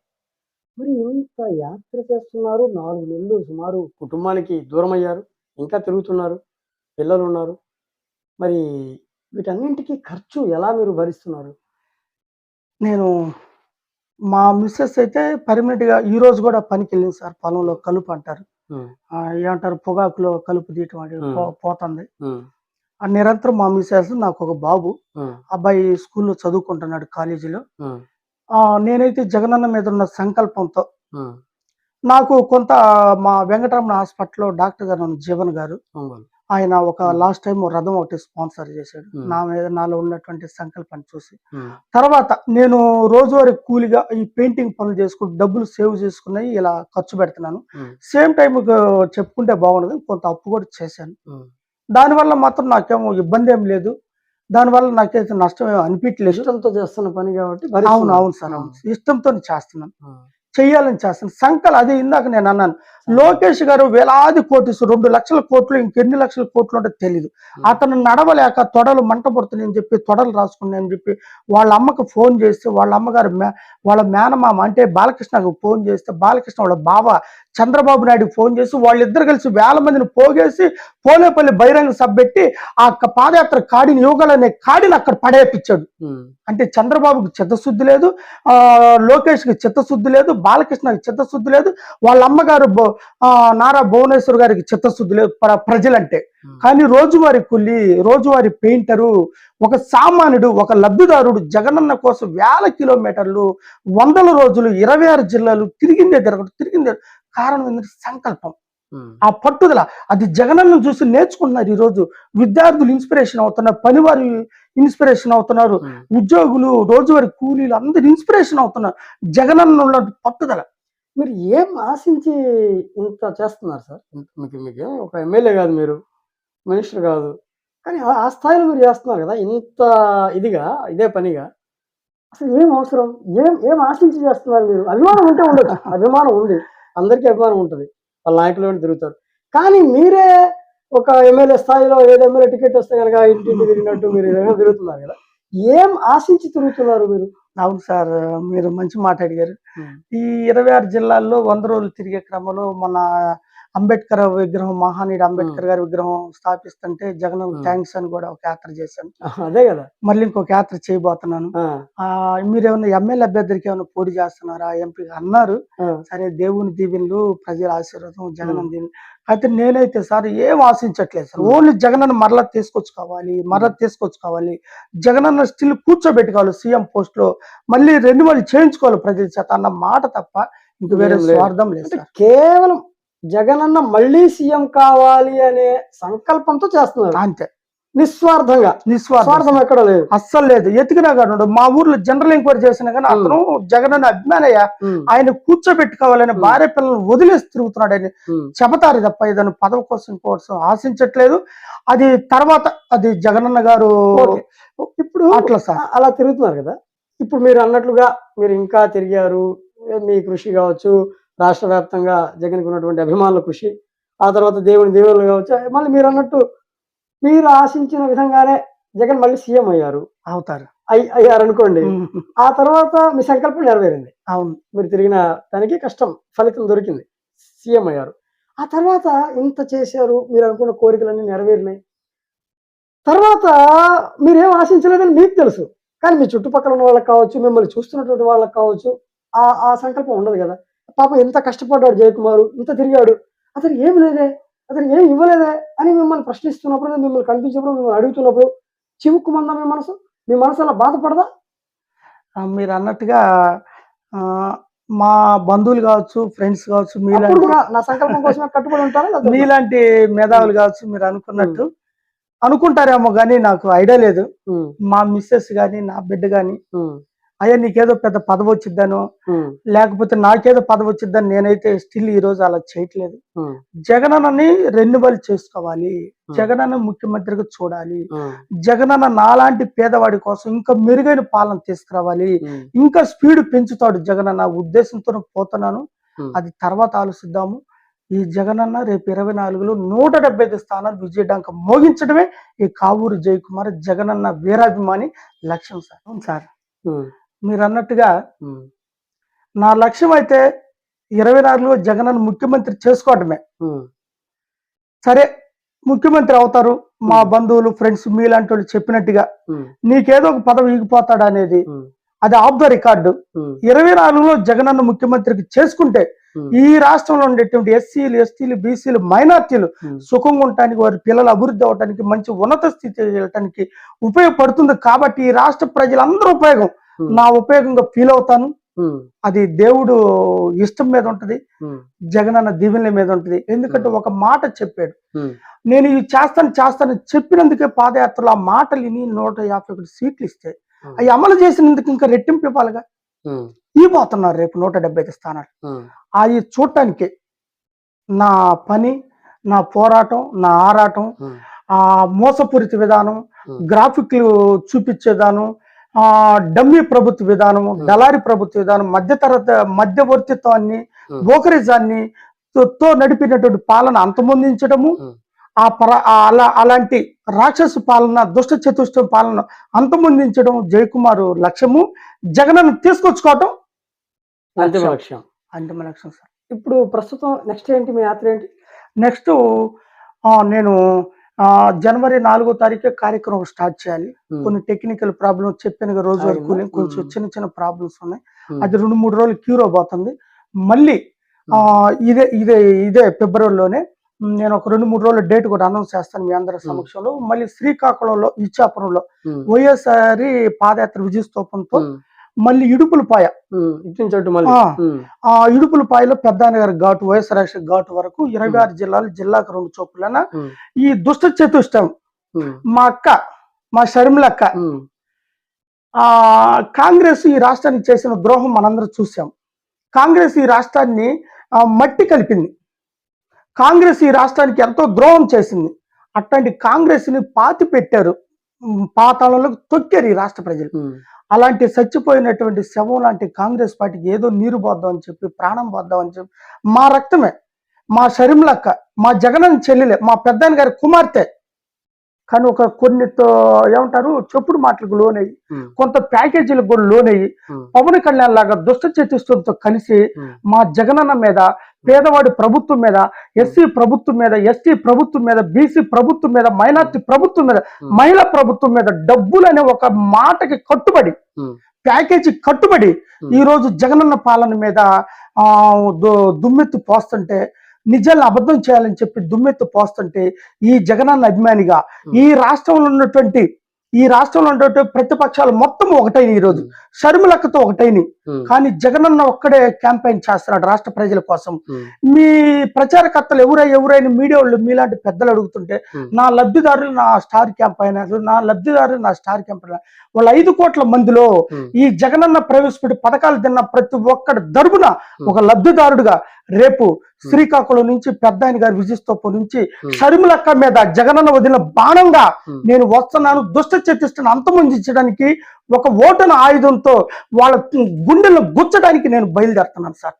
మరి ఇంత యాత్ర చేస్తున్నారు, 4 నెలలు సుమారు కుటుంబానికి దూరం అయ్యారు, ఇంకా తిరుగుతున్నారు, పిల్లలు ఉన్నారు. మరి వీటన్నింటికి ఖర్చు ఎలా మీరు భరిస్తున్నారు? నేను మా మిస్సెస్ అయితే పర్మనెంట్గా ఈ రోజు కూడా పనికి వెళ్ళింది సార్. పొలంలో కలుపు అంటారు, ఏమంటారు, పొగాకులో కలుపు తీయటం అనేది పోతుంది. నిరంతరం మా మిస్సెస్, నాకు ఒక బాబు, అబ్బాయి స్కూల్లో చదువుకుంటున్నాడు, కాలేజీలో. నేనైతే జగనన్న మీద ఉన్న సంకల్పంతో నాకు కొంత మా వెంకటరమణ హాస్పిటల్లో డాక్టర్ గారు జీవన్ గారు, ఆయన ఒక లాస్ట్ టైం రథం ఒకటి స్పాన్సర్ చేశాడు నా మీద, నాలో ఉన్నటువంటి సంకల్పాన్ని చూసి. తర్వాత నేను రోజువారీ కూలిగా ఈ పెయింటింగ్ పనులు చేసుకుంటూ డబ్బులు సేవ్ చేసుకున్నాయి ఇలా ఖర్చు పెడుతున్నాను. సేమ్ టైం చెప్పుకుంటే బాగుండదు, కొంత అప్పు కూడా చేశాను. దానివల్ల మాత్రం నాకేమో ఇబ్బంది ఏం లేదు, దానివల్ల నాకైతే నష్టం ఏమో అనిపించలేదు. ఇష్టంతో చేస్తున్న పని కాబట్టి అవును అవును సార్, అవును, ఇష్టంతో చేస్తున్నాను, చెయ్యాలని చేస్తాను. అది ఇందాక నేను అన్నాను, లోకేష్ గారు వేలాది కోట్లు, 2 లక్షల కోట్లు, ఇంకెన్ని లక్షల కోట్లు ఉంటే తెలీదు. అతను నడవలేక తొడలు మంట పడుతున్నాయని చెప్పి తొడలు రాసుకున్నాయని చెప్పి వాళ్ళ అమ్మకు ఫోన్ చేస్తే, వాళ్ళ అమ్మగారు వాళ్ళ మేనమామ అంటే బాలకృష్ణకు ఫోన్ చేస్తే, బాలకృష్ణ వాళ్ళ బావ చంద్రబాబు నాయుడుకి ఫోన్ చేసి వాళ్ళిద్దరు కలిసి వేల మందిని పోగేసి పోలేపల్లి బహిరంగ సభ పెట్టి ఆ పాదయాత్ర కాడిని, యువగలనే కాడిని అక్కడ పడేపించాడు. అంటే చంద్రబాబుకి చిత్తశుద్ధి లేదు, లోకేష్కి చిత్తశుద్ధి లేదు, బాలకృష్ణకి చిత్తశుద్ధి లేదు, వాళ్ళ అమ్మగారు నారా భువనేశ్వర్ గారికి చిత్తశుద్ధి లేదు ప్రజలంటే. కానీ రోజువారీ కూలి, రోజువారీ పెయింటరు, ఒక సామాన్యుడు, ఒక లబ్ధిదారుడు జగనన్న కోసం వేల కిలోమీటర్లు, 100 రోజులు, 26 జిల్లాలు తిరిగిందే. కారణం ఏంటంటే సంకల్పం, ఆ పట్టుదల. అది జగనన్న చూసి నేర్చుకుంటున్నారు. ఈ రోజు విద్యార్థులు ఇన్స్పిరేషన్ అవుతున్నారు, పనివారు ఇన్స్పిరేషన్ అవుతున్నారు, ఉద్యోగులు, రోజువారీ కూలీలు అందరు ఇన్స్పిరేషన్ అవుతున్నారు. జగనన్న ఉన్న పట్టుదల. మీరు ఏం ఆశించి ఇంత చేస్తున్నారు సార్? మీకు ఒక ఎమ్మెల్యే కాదు, మీరు మినిస్టర్ కాదు, కానీ ఆ స్థాయిలో మీరు చేస్తున్నారు కదా ఇంత ఇదిగా, ఇదే పనిగా. అసలు ఏం అవసరం, ఏం ఆశించి చేస్తున్నారు మీరు? అభిమానం ఉంటే ఉండొచ్చు, అభిమానం ఉంది, అందరికీ అభిమానం ఉంటుంది, వాళ్ళ నాయకులు తిరుగుతారు. కానీ మీరే ఒక ఎమ్మెల్యే స్థాయిలో ఏదో ఎమ్మెల్యే టికెట్ వస్తే కనుక ఇంటింటి తిరిగినట్టు మీరు ఏదైనా తిరుగుతున్నారు కదా, ఏం ఆశించి తిరుగుతున్నారు మీరు? అవును సార్, మీరు మంచి మాట అడిగారు. ఈ 26 జిల్లాల్లో 100 రోజులు తిరిగే క్రమంలో మన అంబేద్కర్ విగ్రహం, మహానీయుడు అంబేద్కర్ గారి విగ్రహం స్థాపిస్తుంటే జగన్ థ్యాంక్స్ అని కూడా ఒక యాత్ర చేశాను. అదే కదా, మళ్ళీ ఇంకొక యాత్ర చేయబోతున్నాను. మీరేమన్నా ఎమ్మెల్యే అభ్యర్థికి ఏమైనా పోటీ చేస్తున్నారా, ఎంపీ అన్నారు. సరే, దేవుని దీవెనలు, ప్రజల ఆశీర్వాదం, జగన్ దీవెన. అయితే నేనైతే సార్ ఏం ఆశించట్లేదు సార్. ఓన్లీ జగనన్న మరలా తీసుకొచ్చుకోవాలి, జగనన్న స్టిల్ కూర్చోబెట్టుకోవాలి సీఎం పోస్ట్ లో, మళ్ళీ రెన్యువల్ చేయించుకోవాలి ప్రజల చేత అన్న మాట తప్ప ఇంక వేరే స్వార్థం లేదు సార్. కేవలం జగనన్న మళ్ళీ సీఎం కావాలి అనే సంకల్పంతో చేస్తున్నారు అంతే, నిస్వార్థంగా. స్వార్థం ఎక్కడ లేదు, అస్సలు లేదు. ఎతికినా కాదు, మా ఊర్లో జనరల్ ఎంక్వైరీ చేసినా కానీ అతను జగనన్న అభిమానయ్య, ఆయన కూర్చోబెట్టుకోవాలని భార్య పిల్లలు వదిలేసి తిరుగుతున్నాడు అని చెబుతారు తప్ప ఏదైనా పదవి కోసం ఆశించట్లేదు. అది తర్వాత అది జగనన్న గారు ఇప్పుడు అట్లా సార్ అలా తిరుగుతున్నారు కదా. ఇప్పుడు మీరు అన్నట్లుగా మీరు ఇంకా తిరిగారు, మీ కృషి కావచ్చు, రాష్ట్ర వ్యాప్తంగా జగన్కి ఉన్నటువంటి అభిమానుల కృషి, ఆ తర్వాత దేవుని దేవుళ్ళు కావచ్చు, మళ్ళీ మీరు అన్నట్టు మీరు ఆశించిన విధంగానే జగన్ మళ్ళీ సీఎం అయ్యారనుకోండి. ఆ తర్వాత మీ సంకల్పం నెరవేరింది. అవును, మీరు తిరిగిన దానికి కష్టం ఫలితం దొరికింది, సీఎం అయ్యారు. ఆ తర్వాత ఇంత చేశారు, మీరు అనుకున్న కోరికలన్నీ నెరవేరినాయి. తర్వాత మీరేం ఆశించలేదని మీకు తెలుసు, కానీ మీ చుట్టుపక్కల ఉన్న వాళ్ళకి కావచ్చు, మిమ్మల్ని చూస్తున్నటువంటి వాళ్ళకి కావచ్చు, ఆ సంకల్పం ఉండదు కదా! పాపం ఇంత కష్టపడ్డాడు జయకుమారు, ఇంత తిరిగాడు. అతనికి ఏమి లేదే, అతనికి ఏమి ఇవ్వలేదే అని మిమ్మల్ని ప్రశ్నిస్తున్నప్పుడు, మిమ్మల్ని కనిపించినప్పుడు, మిమ్మల్ని అడుగుతున్నప్పుడు చివుక్కుమందా మీ మనసు? మీ మనసు అలా బాధపడదా? మీరన్నట్టుగా మా బంధువులు కావచ్చు, ఫ్రెండ్స్ కావచ్చు, అప్పుడు కూడా నా సంకల్పం కోసమే కట్టుబడి ఉంటారా? లేకపోతే ఎట్లా? మీలాంటి మేధావులు కావచ్చు, మీరు అనుకున్నట్టు అనుకుంటారేమో గానీ నాకు ఐడియా లేదు. హ్మ్. మా మిసెస్ గాని, నా బిడ్డ గాని, హ్మ్. అయ్యా నీకేదో పెద్ద పదవొచ్చిద్దనో, హ్మ్. లేకపోతే నాకేదో పదవొచ్చిద్దని నేనైతే స్టిల్ ఈ రోజు అలా చేయట్లేదు. హ్మ్. జగనన్నని రెన్యువల్ చేసుకోవాలి. హ్మ్. జగనన్న ముఖ్యమంత్రిగా చూడాలి. హ్మ్. జగనన్న నాలాంటి పేదవాడి కోసం ఇంకా మెరుగైన పాలన తీసుకురావాలి. హ్మ్. ఇంకా స్పీడ్ పెంచుతాడు జగనన్న ఉద్దేశంతోనే పోతున్నాను. హ్మ్. అది తర్వాత ఆలోచిద్దాము. ఈ జగనన్న రేపు 24లో 175 స్థానాలు విజయడంక మోగించడమే ఈ కావూరు జయకుమార్ జగనన్న వీరాభిమాని లక్ష్యం సార్. అవును సార్. హ్మ్. మీరన్నట్టుగా హ్మ్. నా లక్ష్యం అయితే 24లో జగనన్న ముఖ్యమంత్రి చేసుకోవడమే. హ్మ్. సరే ముఖ్యమంత్రి అవుతారు. మా హ్మ్. బంధువులు, ఫ్రెండ్స్ మీలాంటోళ్ళు చెప్పినట్టుగా హ్మ్. నీకేదో ఒక పదవి ఇగిపోతాడనేది హ్మ్. అది ఆఫ్ ద రికార్డు. హ్మ్. 24లో జగనన్న ముఖ్యమంత్రికి చేసుకుంటే హ్మ్. ఈ రాష్ట్రంలో ఉండేటువంటి ఎస్సీలు, ఎస్టీలు, బీసీలు, మైనార్టీలు హ్మ్. సుఖంగా ఉండటానికి, వారి పిల్లలు అభివృద్ధి అవడానికి, మంచి ఉన్నత స్థితి వెళ్ళటానికి ఉపయోగపడుతుంది. కాబట్టి ఈ రాష్ట్ర ప్రజలందరూ ఉపయోగం హ్మ్. నా ఉపయోగంగా ఫీల్ అవుతాను. హ్మ్. అది దేవుడు ఇష్టం మీద ఉంటది. హ్మ్. జగనన్న దీవెనల మీద ఉంటది. ఎందుకంటే ఒక మాట చెప్పాడు. హ్మ్. నేను ఇది చేస్తాను చెప్పినందుకే పాదయాత్రలో ఆ మాటలు విని 151 సీట్లు ఇస్తే హ్మ్. అవి అమలు చేసినందుకు ఇంకా రెట్టింపు ఇవ్వాలిగా. హ్మ్. ఇవ్వబోతున్నారు రేపు 175 స్థానాలు. హ్మ్. అవి చూడటానికి నా పని, నా పోరాటం, నా ఆరాటం, హ్మ్. మోసపూరిత విధానం, హ్మ్. గ్రాఫిక్లు చూపించే విధానం, డమ్మీ ప్రభుత్వ విధానం, దళారీ ప్రభుత్వ విధానం, మధ్యవర్తిత్వాన్ని, హ్మ్. బ్రోకరేజాన్ని తో నడిపినటువంటి పాలన అంతమొందించడము, హ్మ్. అలాంటి రాక్షసు పాలన, దుష్ట చతుష్టం పాలన అంతమొందించడం జయకుమారు లక్ష్యము. జగనన్న తీసుకొచ్చుకోవటం అంతిమ లక్ష్యం. లక్ష్యం. అంతిమ లక్ష్యం సార్. ఇప్పుడు ప్రస్తుతం నెక్స్ట్ ఏంటి మీ యాత్ర ఏంటి? నెక్స్ట్ నేను జనవరి 4వ తారీఖే కార్యక్రమం స్టార్ట్ చేయాలి. హ్మ్. కొన్ని టెక్నికల్ ప్రాబ్లమ్స్ చెప్పానుగా, రోజువారీ ఆగిందా? కూలింగ్ కొంచెం హ్మ్. చిన్న చిన్న ప్రాబ్లమ్స్ ఉన్నాయి. హ్మ్. అది 2, 3 రోజులు క్యూర్ అవబోతుంది. మళ్ళీ ఇదే ఫిబ్రవరిలోనే నేను ఒక 2, 3 రోజుల డేట్ కూడా అనౌన్స్ చేస్తాను మీ అందరి సమక్షంలో. మళ్ళీ శ్రీకాకుళంలో, ఇచ్చాపురంలో హ్మ్. వైఎస్ఆర్ పాదయాత్ర విజయస్తూపంతో హ్మ్. మళ్ళీ ఇడుపులపాయ, హ్మ్. ఇటు నుంచి అటు మళ్ళీ. హ్మ్. ఇడుపులపాయలో పెద్దాయన గారి ఘాటు, వైఎస్ రాజశేఖర్ ఘాటు వరకు 26 జిల్లాలు, జిల్లాకు 2 చొప్పులన హ్మ్. ఈ దుష్ట చతుష్టం హ్మ్. మా అక్క, మా షర్మిలక్క, హ్మ్. కాంగ్రెస్ ఈ రాష్ట్రానికి చేసిన ద్రోహం మనందరం చూసాం. కాంగ్రెస్ ఈ రాష్ట్రాన్ని మట్టి కలిపింది. కాంగ్రెస్ ఈ రాష్ట్రానికి ఎంతో ద్రోహం చేసింది. అట్లాంటి కాంగ్రెస్ ని పాతి పెట్టారు, పాతాళంలోకి తొక్కారు ఈ రాష్ట్ర ప్రజలు. హ్మ్. అలాంటి చచ్చిపోయినటువంటి శవం లాంటి కాంగ్రెస్ పార్టీకి ఏదో నీరు పోద్దాం అని చెప్పి, ప్రాణం పోద్దాం అని చెప్పి, మా రక్తమే, మా షర్మిలక్క, మా జగనన్న చెల్లెలే, మా పెద్దాయన గారి కుమార్తె, కానీ కొన్నితో ఏమంటారు చెప్పుడు మాటలకు లోనయ్యి, హ్మ్. కొంత ప్యాకేజీలకు కూడా లోనయ్యి, హ్మ్. పవన్ కళ్యాణ్ లాగా దుష్ట చతుష్టంతో కలిసి హ్మ్. మా జగనన్న మీద, పేదవాడి ప్రభుత్వం మీద, ఎస్సీ ప్రభుత్వం మీద, ఎస్టీ ప్రభుత్వం మీద, బీసీ ప్రభుత్వం మీద, మైనార్టీ ప్రభుత్వం మీద, మహిళా ప్రభుత్వం మీద డబ్బులు అనే ఒక మాటకి కట్టుబడి, హ్మ్. ప్యాకేజీ కట్టుబడి ఈ రోజు జగనన్న పాలన మీద దుమ్మెత్తి పోస్తుంటే, నిజాలను అబద్ధం చేయాలని చెప్పి దుమ్మెత్తి పోస్తుంటే, ఈ జగనన్న అభిమానిగా ఈ రాష్ట్రంలో ఉన్నటువంటి ప్రతిపక్షాలు మొత్తం ఒకటైన ఈ రోజు షర్మిలక్కతో ఒకటైన, కానీ జగనన్న ఒక్కడే క్యాంపెయిన్ చేస్తున్నాడు రాష్ట్ర ప్రజల కోసం. మీ ప్రచారకర్తలు ఎవరైనా మీడియా వాళ్ళు మీలాంటి పెద్దలు అడుగుతుంటే, నా లబ్ధిదారులు నా స్టార్ క్యాంపెయినర్లు, నా లబ్ధిదారులు నా స్టార్ క్యాంపెయినర్, వాళ్ళ 5 కోట్ల మందిలో ఈ జగనన్న ప్రవేశపెట్టి పథకాలు తిన్న ప్రతి ఒక్కడి దరుపున ఒక లబ్ధిదారుడుగా రేపు శ్రీకాకుళం నుంచి, పెద్దాయన గారి విజయస్తూపం నుంచి షర్మిలక్క మీద జగనన్న వదిలిన బాణంగా నేను వస్తున్నాను. దుష్ట చతుష్టను అంతమొందించడానికి, ఒక ఓటున ఆయుధంతో వాళ్ళ గుండెలను గుచ్చడానికి నేను బయలుదేరుతున్నాను సార్.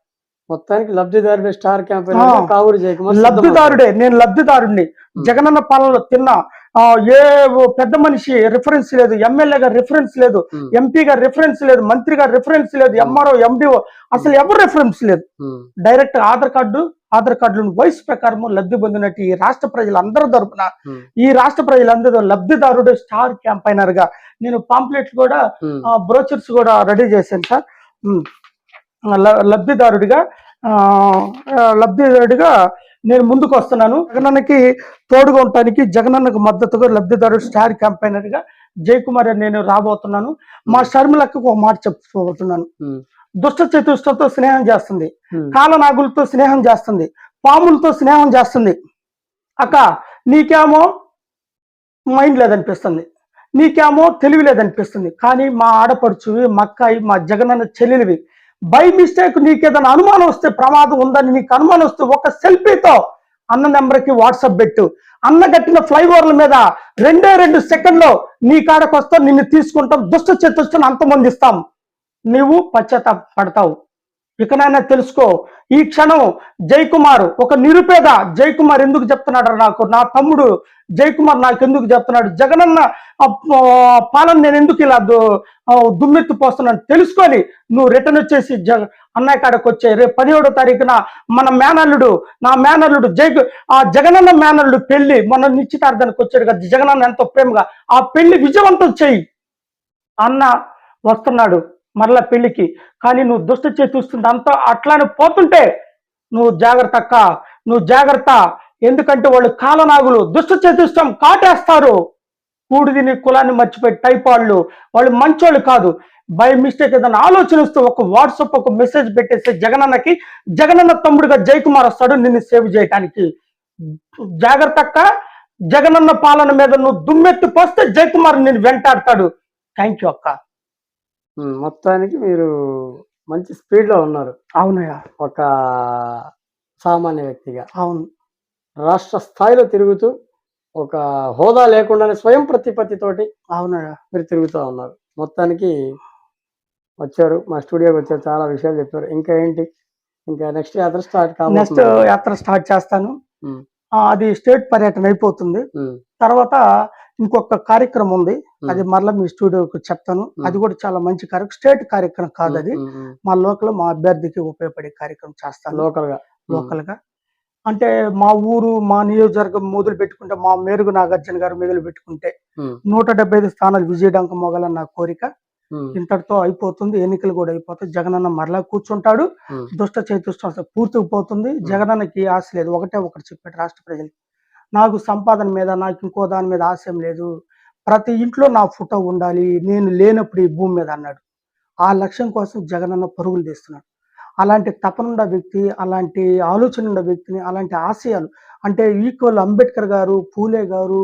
మొత్తానికి లబ్ధిదారుడే స్టార్ క్యాంపెయినర్ కావూరు జయకుమార్ లబ్ధిదారుడే, నేను లబ్ధిదారుడిని. జగనన్న పాలనలో తిన్న ఏ పెద్ద మనిషి రిఫరెన్స్ లేదు, ఎమ్మెల్యేగా రిఫరెన్స్ లేదు, ఎంపీగా రిఫరెన్స్ లేదు, మంత్రిగా రిఫరెన్స్ లేదు, ఎంఆర్ఓ, ఎండిఓ అసలు ఎవరు రిఫరెన్స్ లేదు. డైరెక్ట్ ఆధార్ కార్డు, ఆధార్ కార్డులను వయసు ప్రకారం లబ్ధి పొందినట్టు ఈ రాష్ట్ర ప్రజలందరి తరపున ఉమ్, ఈ రాష్ట్ర ప్రజలందరూ లబ్ధిదారుడు స్టార్ క్యాంపైనర్ గా నేను పాంప్లెట్లు కూడా ఉమ్, బ్రోచర్స్ కూడా రెడీ చేశాను సార్. ఉమ్, లబ్ధిదారుడిగా ఆ, లబ్ధిదారుడిగా నేను ముందుకు వస్తున్నాను. జగనన్నకి తోడుగా ఉండటానికి జగనన్నకు మద్దతుగా లబ్ధిదారుడు స్టార్ క్యాంపైనర్ గా జయకుమార్ అని నేను రాబోతున్నాను. మా షర్మిలకు ఒక మాట చెప్పుకోబోతున్నాను. ఉమ్, దుష్ట చతుష్టతో స్నేహం చేస్తుంది, ఉమ్, కాలనాగులతో స్నేహం చేస్తుంది, పాములతో స్నేహం చేస్తుంది. అక్క నీకేమో మైండ్ లేదనిపిస్తుంది, నీకేమో తెలివి లేదనిపిస్తుంది. కానీ మా ఆడపడుచువి, మా అక్కాయి, మా జగనన్న చెల్లెలివి బై మిస్టేక్ నీకేదైనా అనుమానం వస్తే, ప్రమాదం ఉందని నీకు అనుమానం వస్తే ఒక సెల్ఫీతో అన్న నెంబర్కి వాట్సాప్ పెట్టు. అన్న కట్టిన ఫ్లైఓవర్ల మీద 2 సెకండ్లో నీ కాడకు వస్తాం, నిన్ను తీసుకుంటాం, దుష్ట చతుష్టను అంతమొందిస్తాం. నీవు పశ్చాత్తాప పడతావు. ఇకనైనా తెలుసుకో. ఈ క్షణం జయకుమార్ ఒక నిరుపేద. జయకుమార్ ఎందుకు చెప్తున్నాడు నాకు, నా తమ్ముడు జయకుమార్ నాకు ఎందుకు చెప్తున్నాడు, జగనన్న పాలన నేను ఎందుకు ఇలా దుమ్మెత్తి పోస్తున్నాను తెలుసుకొని నువ్వు రిటర్న్ వచ్చేసి అన్నయ్య కాడకు వచ్చే. రేపు 17వ తారీఖున మన మేనల్లుడు, నా మేనల్లుడు జగనన్న మేనల్లుడు పెళ్లి మన నిశ్చితార్థానికి వచ్చాడు కదా జగనన్న ఎంతో ప్రేమగా. ఆ పెళ్లి విజయవంతం చెయ్యి. అన్న వస్తున్నాడు మరలా పెళ్లికి. కానీ నువ్వు దుష్ట చేస్తుంది అంతా అట్లానే పోతుంటే నువ్వు జాగ్రత్త అక్క, నువ్వు జాగ్రత్త. ఎందుకంటే వాళ్ళు కాలనాగులు, దుష్ట చతుష్టం కాటేస్తారు. కూడిదిని కులాన్ని మర్చిపోయి టైప్ వాళ్ళు మంచోళ్ళు కాదు. బై మిస్టేక్ ఏదైనా ఆలోచన వస్తూ ఒక వాట్సాప్ ఒక మెసేజ్ పెట్టేస్తే జగనన్నకి, జగనన్న తమ్ముడుగా జయకుమార్ వస్తాడు నిన్ను సేవ్ చేయడానికి. జాగ్రత్త అక్క. జగనన్న పాలన మీద నువ్వు దుమ్మెత్తి పోస్తే జయకుమార్ నేను వెంటాడతాడు. థ్యాంక్ యూ అక్క. మొత్తానికి మీరు మంచి స్పీడ్ లో ఉన్నారు. అవునయ్యా. ఒక సామాన్య వ్యక్తిగా అవును. రాష్ట్ర స్థాయిలో తిరుగుతూ ఒక హోదా లేకుండానే స్వయం ప్రతిపత్తితోటి అవునయ్యా. మీరు తిరుగుతూ ఉన్నారు. మొత్తానికి వచ్చారు, మా స్టూడియోకి వచ్చారు, చాలా విషయాలు చెప్పారు. ఇంకా ఏంటి, ఇంకా నెక్స్ట్ యాత్ర స్టార్ట్ నెక్స్ట్ కాబోతుంది. యాత్ర స్టార్ట్ చేస్తాను. ఉమ్, అది స్టేట్ పర్యటన అయిపోతుంది. ఉమ్, తర్వాత ఇంకొక కార్యక్రమం ఉంది, అది ఉమ్, మరలా మీ స్టూడియోకి చెప్తాను. అది కూడా చాలా మంచి కార్యక్రమం, స్టేట్ కార్యక్రమం కాదు అది. ఉమ్, ఉమ్, మా లోకల్ మా అభ్యర్థికి ఉపయోగపడే కార్యక్రమం చేస్తాను లోకల్ గా. లోకల్ గా. అంటే మా ఊరు మా నియోజకవర్గం మొదలు పెట్టుకుంటే, మా మేరుగు నాగార్జున గారు మొదలు పెట్టుకుంటే ఉమ్, 175 స్థానాలు విజయడంక మొగాలని నా కోరిక. ఉమ్, ఇంతటితో అయిపోతుంది, ఎన్నికలు కూడా అయిపోతాయి. జగనన్న మరలా కూర్చుంటాడు. ఉమ్, దుష్ట చతుష్టం పూర్తికి పోతుంది. జగనన్నకి ఆశ లేదు, ఒకటి చెప్పాడు రాష్ట్ర ప్రజలకి, నాకు సంపాదన మీద, నాకు ఇంకో దాని మీద ఆశ ఏం లేదు, ప్రతి ఇంట్లో నా ఫోటో ఉండాలి, నేను లేనప్పుడు ఈ భూమి మీద అన్నాడు. ఆ లక్ష్యం కోసం జగనన్న పరుగులు తీస్తున్నాడు. అలాంటి తపనున్న వ్యక్తి, అలాంటి ఆలోచన ఉన్న వ్యక్తిని, అలాంటి ఆశయాలు అంటే ఈక్వల్ అంబేద్కర్ గారు, పూలే గారు,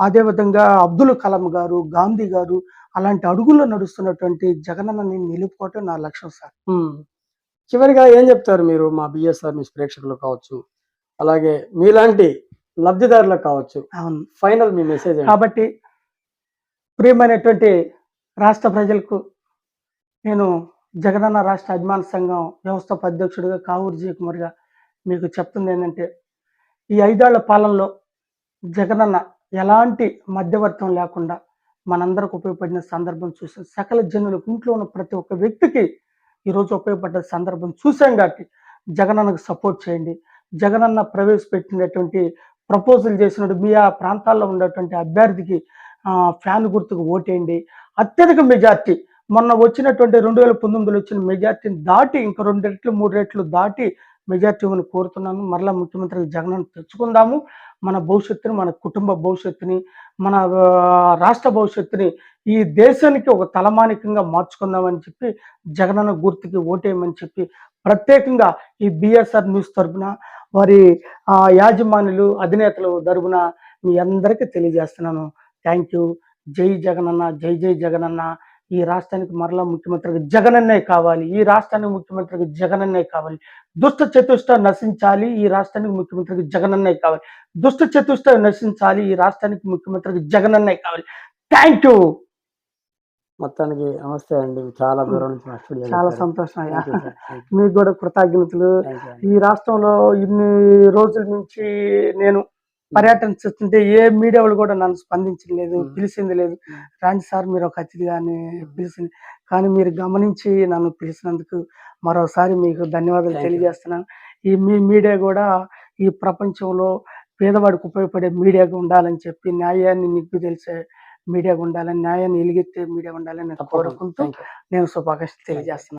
అదేవిధంగా అబ్దుల్ కలాం గారు, గాంధీ గారు అలాంటి అడుగుల్లో నడుస్తున్నటువంటి జగనన్నని నిలుపుకోవటం నా లక్ష్యం సార్. ఉమ్. చివరిగా ఏం చెప్తారు మీరు మా బిఎస్ఆర్ న్యూస్ ప్రేక్షకులకు కావచ్చు, అలాగే మీలాంటి లబ్ధిదారులకు కావచ్చు? అవును. ఫైనల్ మీ మెసేజ్ కాబట్టి ప్రియమైనటువంటి రాష్ట్ర ప్రజలకు నేను జగనన్న రాష్ట్ర అభిమాన సంఘం వ్యవస్థాపక అధ్యక్షుడిగా కావూరు జయకుమార్గా మీకు చెప్తుంది ఏంటంటే, ఈ 5 ఏళ్ల పాలనలో జగనన్న ఎలాంటి మధ్యవర్తం లేకుండా మనందరికి ఉపయోగపడిన సందర్భం చూసాం. సకల జనులకు, ఇంట్లో ఉన్న ప్రతి ఒక్క వ్యక్తికి ఈరోజు ఉపయోగపడ్డ సందర్భం చూసాం. కాబట్టి జగనన్నకు సపోర్ట్ చేయండి. జగనన్న ప్రవేశపెట్టినటువంటి ప్రపోజల్ చేసినట్టు మీ ఆ ప్రాంతాల్లో ఉన్నటువంటి అభ్యర్థికి ఫ్యాన్ గుర్తుకు ఓటేయండి. అత్యధిక మెజార్టీ, మొన్న వచ్చినటువంటి 2019లో వచ్చిన మెజార్టీని దాటి ఇంకా 2 రెట్లు 3 రెట్లు దాటి మెజార్టీ ఇవ్వని కోరుతున్నాను. మరలా ముఖ్యమంత్రి జగనన్న తెచ్చుకుందాము. మన భవిష్యత్తుని, మన కుటుంబ భవిష్యత్తుని, మన రాష్ట్ర భవిష్యత్తుని ఈ దేశానికి ఒక తలమానికంగా మార్చుకుందామని చెప్పి జగనన్న గుర్తుకి ఓటేయమని చెప్పి ప్రత్యేకంగా ఈ బిఎస్ఆర్ న్యూస్ తరపున, వారి యాజమాన్యులు, అధినేతలు తరపున మీ అందరికీ తెలియజేస్తున్నాను. Thank you. జై జగనన్న, జై జై జగనన్న. ఈ రాష్ట్రానికి మరలా ముఖ్యమంత్రికి జగనన్నే కావాలి. ఈ రాష్ట్రానికి ముఖ్యమంత్రికి జగనన్నే కావాలి. దుష్ట చతుష్ట నశించాలి. ఈ రాష్ట్రానికి ముఖ్యమంత్రికి జగనన్నే కావాలి. దుష్ట చతుష్ట నశించాలి. ఈ రాష్ట్రానికి ముఖ్యమంత్రికి జగనన్నే కావాలి. Thank you. మొత్తానికి నమస్తే అండి. చాలా దూరం నుంచి మా స్టూడియో చాలా సంతోషం అయ్యా. మీకు కూడా కృతజ్ఞతలు. ఈ రాష్ట్రంలో ఇన్ని రోజుల నుంచి నేను పర్యటన చేస్తుంటే ఏ మీడియా వాళ్ళు కూడా నన్ను స్పందించలేదు, పిలిచింది లేదు. రాండి సార్ మీరు ఒక అతిథిగా అని పిలిచింది. కానీ మీరు గమనించి నన్ను పిలిచినందుకు మరోసారి మీకు ధన్యవాదాలు తెలియజేస్తున్నాను. ఈ మీ మీడియా కూడా ఈ ప్రపంచంలో పేదవాడికి ఉపయోగపడే మీడియాగా ఉండాలని చెప్పి, న్యాయాన్ని నిగ్గు తెలిసే మీడియాగా ఉండాలని, న్యాయాన్ని ఎలుగెత్తే మీడియా ఉండాలని నేను తప్పకుండా. కోరుకుంటూ థ్యాంక్ యూ. నేను శుభాకాంక్షలు తెలియజేస్తున్నాను.